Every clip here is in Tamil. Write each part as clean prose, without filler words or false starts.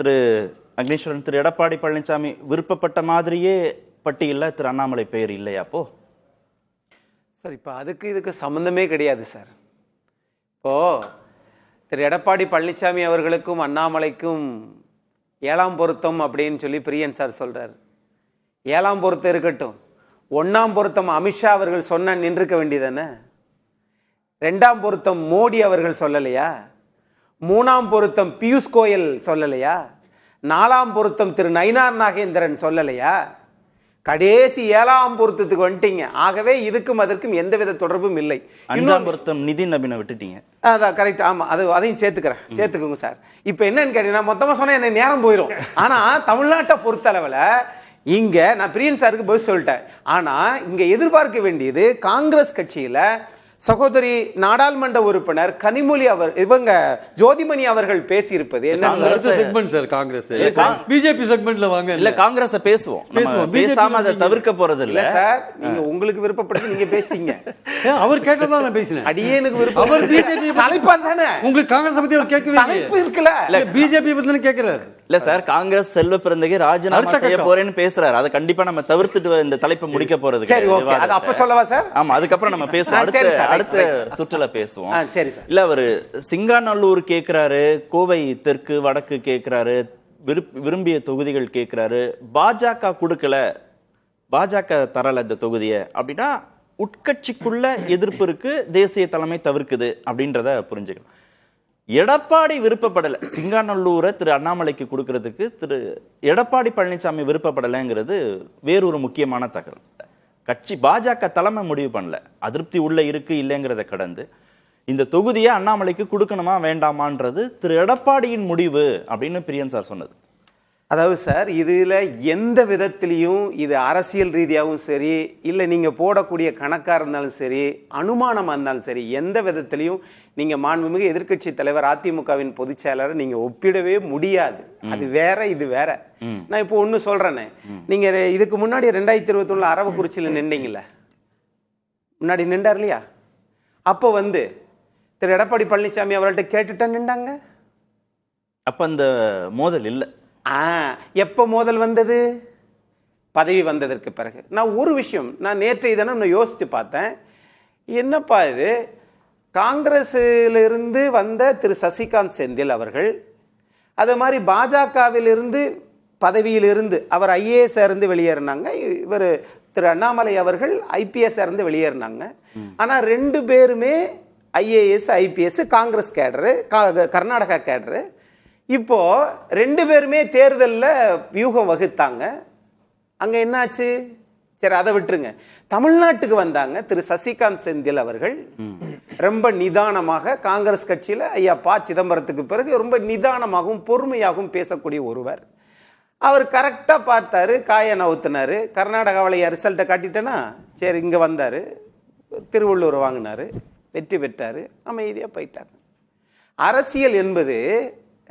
திரு அக்னீஸ்வரன், திரு எடப்பாடி பழனிசாமி விருப்பப்பட்ட மாதிரியே பட்டியலில் திரு அண்ணாமலை பெயர் இல்லையா? அப்போ சார் இப்போ இதுக்கு சம்மந்தமே கிடையாது சார். இப்போது திரு எடப்பாடி பழனிசாமி அவர்களுக்கும் அண்ணாமலைக்கும் 7ஆம் பொருத்தம் அப்படின்னு சொல்லி பிரியன் சார் சொல்கிறார். 7ஆம் பொருத்தம் இருக்கட்டும், 1ஆம் பொருத்தம் அமித்ஷா அவர்கள் சொன்ன நின்றுக்க வேண்டியதானே? 2ஆம் பொருத்தம் மோடி அவர்கள் சொல்லலையா? 3ஆம் பொருத்தம் பியூஷ் கோயல் சொல்லலையா? 4ஆம் பொருத்தம் திரு நயினார் நாகேந்திரன் சொல்லலையா? கடைசி 7ஆம் பொருத்தத்துக்கு வந்துட்டீங்க. ஆகவே இதுக்கும் அதற்கும் எந்தவித தொடர்பும் இல்லை. 5ஆம் பொருத்தம் நிதின் நபினை விட்டுட்டீங்க. அதான் கரெக்ட். ஆமாம், அதையும் சேர்த்துக்கோங்க சார். இப்போ என்னன்னு கேட்டீங்கன்னா, மொத்தமாக சொன்னால் என்ன நேரம் போயிடும். ஆனால் தமிழ்நாட்டை பொறுத்தளவில் இங்கே நான் பிரியன் சாருக்கு பதில் சொல்லிட்டேன். ஆனால் இங்கே எதிர்பார்க்க வேண்டியது காங்கிரஸ் கட்சியில் சகோதரி நாடாளுமன்ற உறுப்பினர் கனிமொழி இவங்க ஜோதிமணி அவர்கள் பேசியிருப்பது பிஜேபி செக்மெண்ட்ல வாங்க. இல்ல காங்கிரஸ் பேசுவோம், பேசாம அதை தவிர்க்க போறது இல்ல சார். நீங்க உங்களுக்கு விருப்பப்பட்டு நீங்க பேசிட்டீங்க. அவர் கேட்டதா நான் பேசினேன். அடியேனுக்கு விருப்பம். அவர் பிஜேபி தலைப்பா தானே. உங்களுக்கு காங்கிரஸ் பத்தி அவர் கேட்கவே தலைப்பு இருக்குல்ல. இல்ல பிஜேபி பத்தி கேட்கிறாரு. இல்ல சார், காங்கிரஸ் செல்வ பிறந்தகை ராஜினாமா செய்ய போறேன்னு பேசுறாரு. அதை கண்டிப்பா நம்ம தவிர்த்துட்டு இந்த தலைப்பை முடிக்க போறது. சரி, ஓகே. அது அப்ப சொல்லவா சார்? ஆமா, அதுக்கப்புறம் நம்ம பேசுவோம். அடுத்த சுற்றுல பேசுவோம். சரி சார். இல்ல அவரு சிங்காநல்லூர் கேக்குறாரு, கோவை தெற்கு வடக்கு கேக்குறாரு, விரும்பிய தொகுதிகள் கேக்குறாரு. பாஜக கொடுக்கல, பாஜக தரல இந்த தொகுதியை அப்படின்னா உட்கட்சிக்குள்ள எதிர்ப்பு இருக்கு, தேசிய தலைமை தவிர்க்குது அப்படின்றத புரிஞ்சுக்கலாம். எடப்பாடி விருப்பப்படலை சிங்காநல்லூரை திரு அண்ணாமலைக்கு கொடுக்கறதுக்கு, திரு எடப்பாடி பழனிசாமி விருப்பப்படலைங்கிறது வேறொரு முக்கியமான தகவல். கட்சி பாஜக தலைமை முடிவு பண்ணல, அதிருப்தி உள்ள இருக்கு இல்லைங்கிறத கடந்து இந்த தொகுதியை அண்ணாமலைக்கு கொடுக்கணுமா வேண்டாமான்றது திரு எடப்பாடியின் முடிவு அப்படின்னு பிரியன் சார் சொன்னது. அதாவது சார், இதில் எந்த விதத்திலையும் இது அரசியல் ரீதியாகவும் சரி, இல்லை நீங்கள் போடக்கூடிய கணக்காக இருந்தாலும் சரி, அனுமானமாக இருந்தாலும் சரி, எந்த விதத்திலையும் நீங்கள் மாண்புமிகு எதிர்க்கட்சி தலைவர் அதிமுகவின் பொதுச் செயலாளரை நீங்கள் ஒப்பிடவே முடியாது. அது வேற, இது வேற. நான் இப்போ ஒன்று சொல்கிறேன்னே, நீங்கள் இதுக்கு முன்னாடி 2021 அரவக்குறிச்சியில் நின்றீங்கள, முன்னாடி நின்றார் இல்லையா? அப்போ திரு எடப்பாடி பழனிசாமி அவர்கள்ட்ட கேட்டுட்டா நின்றாங்க. அப்போ அந்த மோதல் இல்லை. எப்போ மோதல் வந்தது? பதவி வந்ததற்கு பிறகு. நான் ஒரு விஷயம், நான் நேற்றைய தினம் நான் யோசித்து பார்த்தேன், என்னப்பா இது, காங்கிரஸிலிருந்து வந்த திரு சசிகாந்த் செந்தில் அவர்கள், அது மாதிரி பாஜகவிலிருந்து பதவியிலிருந்து அவர் ஐஏஎஸ் இருந்து வெளியேறினாங்க, இவர் திரு அண்ணாமலை அவர்கள் ஐபிஎஸ் இருந்து வெளியேறினாங்க. ஆனால் 2 பேருமே IAS IPS Congress cadre, Karnataka cadre. இப்போ 2 பேருமே தேர்தலில் வியூகம் வகுத்தாங்க. அங்கே என்னாச்சு? சரி, அதை விட்டுருங்க. தமிழ்நாட்டுக்கு வந்தாங்க திரு சசிகாந்த் செந்தில் அவர்கள். ரொம்ப நிதானமாக காங்கிரஸ் கட்சியில் ஐயா ப சிதம்பரத்துக்கு பிறகு ரொம்ப நிதானமாகவும் பொறுமையாகவும் பேசக்கூடிய ஒருவர். அவர் கரெக்டாக பார்த்தாரு, காயை நவுத்தினாரு. கர்நாடகாவில் ரிசல்ட்டை காட்டிட்டேன்னா சரி, இங்கே வந்தார், திருவள்ளூர் வாங்கினார், வெற்றி பெற்றார், அமைதியாக போயிட்டாங்க. அரசியல் என்பது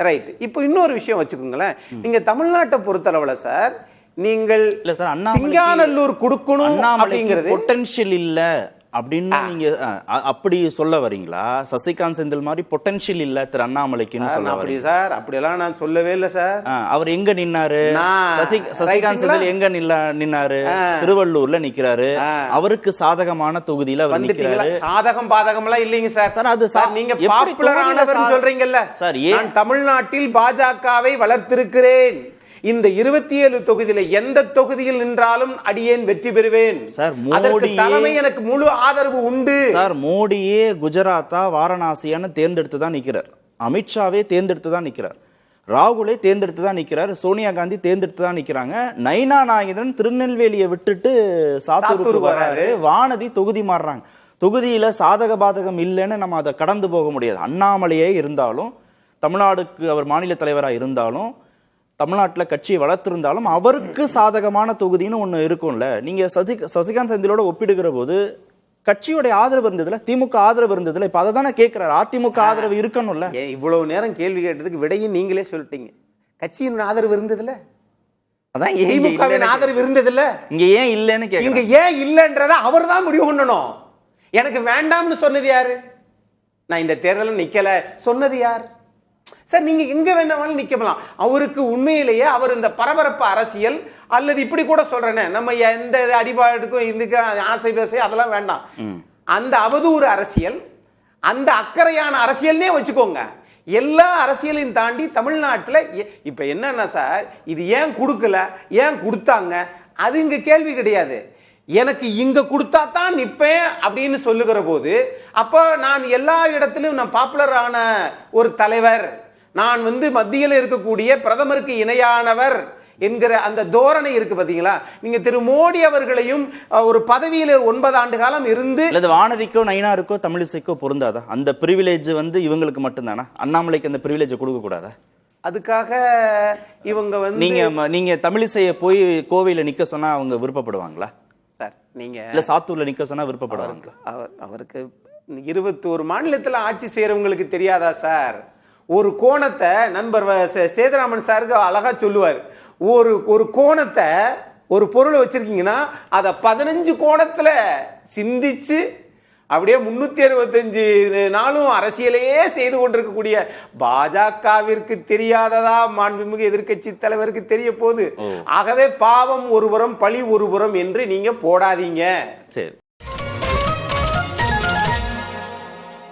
ரைட். இப்போ இன்னொரு விஷயம் வச்சுக்கோங்களேன், நீங்க தமிழ்நாட்டை பொறுத்தளவுல சார், நீங்கள் சிங்காநல்லூர் கொடுக்கணும் அப்படிங்கிறது பொட்டன்ஷியல் இல்ல அப்படின்னு நீங்க அப்படி சொல்ல வரீங்களா? சசிகாந்த் செந்தில் மாதிரி பொட்டன்ஷியல் இல்ல திரு அண்ணாமலைக்குன்னு சொல்ல வரீங்க சார்? அப்படியெல்லாம் நான் சொல்லவே இல்லை சார். அவர் எங்க நின்னாரு? சசிகாந்த் செந்தில் எங்க நின்னாரு? திருவள்ளூர்ல நிக்கிறாரு. அவருக்கு சாதகமான தொகுதியில அவர் நிக்கிறாரு. சாதகம் பாதகம் எல்லாம் இல்லைங்க சார். சார் அது சார் நீங்க பாப்புலரானவர் சொல்றீங்கல்ல சார். நான் தமிழ்நாட்டில் பாஜகவை வளர்த்திருக்கிறேன். இந்த 27 தொகுதியில எந்த தொகுதியில் நின்றாலும் அடியேன் வெற்றி பெறுவேன் சார். மோடி தலைமை எனக்கு முழு ஆதரவு உண்டு சார். மோடியே குஜராத்தா வாரணாசியான்னு தேர்ந்தெடுத்து தான் நிக்கிறார். அமித்ஷாவே தேர்ந்தெடுத்து தான் நிக்கிறார். ராகுலே தேர்ந்தெடுத்து தான் நிக்கிறார். சோனியா காந்தி தேர்ந்தெடுத்து தான் நிக்கிறாங்க. நயினா நாகேந்திரன் திருநெல்வேலியை விட்டுட்டு சாத்தூருக்கு வராரு. வானதி தொகுதி மாறுறாங்க. தொகுதியில சாதக பாதகம் இல்லைன்னு நம்ம அதை கடந்து போக முடியாது. அண்ணாமலையே இருந்தாலும், தமிழ்நாடுக்கு அவர் மாநில தலைவராக இருந்தாலும், தமிழ்நாட்டில் கட்சியை வளர்த்திருந்தாலும் அவருக்கு சாதகமான தொகுதின்னு ஒன்று இருக்கும்ல. நீங்க சசிகாந்த் செந்திலோட ஒப்பிடுகிற போது கட்சியோட ஆதரவு இருந்ததுல, திமுக ஆதரவு இருந்ததுல, இப்ப அதை தானே கேட்கிறாரு. அதிமுக ஆதரவு இருக்கணும்ல. இவ்வளவு நேரம் கேள்வி கேட்டதுக்கு விடையும் நீங்களே சொல்லிட்டீங்க. கட்சியின் ஆதரவு இருந்ததுல, அதான் திமுகவின் ஆதரவு இருந்ததுல, இங்க ஏன் இல்லைன்னு கேட்க. இங்க ஏன் இல்லைன்றத அவர் தான் முடிவு பண்ணணும். எனக்கு வேண்டாம்னு சொன்னது யாரு? நான் இந்த தேர்தலில் நிக்கல சொன்னது யார்? சார் நீங்க எங்க வேணாலும் நிக்கலாம். அவருக்கு உண்மையிலேயே அவர் இந்த பரபரப்பு அரசியல் அல்லது இப்படி கூட சொல்றேனே, நம்ம எந்த அடிபாடுக்கும் இதுக்கு ஆசை பேச அதெல்லாம் வேண்டாம். அந்த அவதூறு அரசியல், அந்த அக்கறையான அரசியல்னே வச்சுக்கோங்க. எல்லா அரசியலையும் தாண்டி தமிழ்நாட்டில் இப்ப என்னன்னா சார், இது ஏன் கொடுக்கல, ஏன் கொடுத்தாங்க, அது இங்க கேள்வி கிடையாது. எனக்கு இங்க கொடுத்தா தான் நிற்பேன் அப்படின்னு சொல்லுகிற போது, அப்போ நான் எல்லா இடத்திலும் நான் பாப்புலரான ஒரு தலைவர், நான் மத்தியில் இருக்கக்கூடிய பிரதமருக்கு இணையானவர் என்கிற அந்த தோரணை இருக்கு பாத்தீங்களா. நீங்க திரு மோடி அவர்களையும் ஒரு பதவியில 9 ஆண்டு காலம் இருந்து, வானதிக்கோ நயினாருக்கோ தமிழிசைக்கோ பொருந்தாதா? அந்த பிரிவிலேஜ் இவங்களுக்கு மட்டும்தானா? அண்ணாமலைக்கு அந்த பிரிவிலேஜ் கொடுக்க கூடாதா? அதுக்காக இவங்க நீங்க தமிழிசையை போய் கோவையில நிக்க சொன்னா அவங்க விருப்பப்படுவாங்களா சார்? நீங்க இல்ல சாத்தூர்ல நிக்க சொன்னா விருப்பப்படுவாங்க? அவருக்கு 21 மாநிலத்தில் ஆட்சி செய்யறவங்களுக்கு தெரியாதா சார்? ஒரு கோணத்தை நண்பர் சேதுராமன் சாருக்கு அழகா சொல்லுவார். ஒரு கோணத்தை, ஒரு பொருளை வச்சிருக்கீங்கன்னா அதை 15 கோணத்துல சிந்திச்சு அப்படியே 365 நாளும் அரசியலையே செய்து கொண்டிருக்கக்கூடிய பாஜகவிற்கு தெரியாததா மாண்புமிகு எதிர்க்கட்சி தலைவருக்கு தெரிய போகுது. ஆகவே பாவம் ஒருபுறம் பழி ஒருபுறம் என்று நீங்க போடாதீங்க. சரி.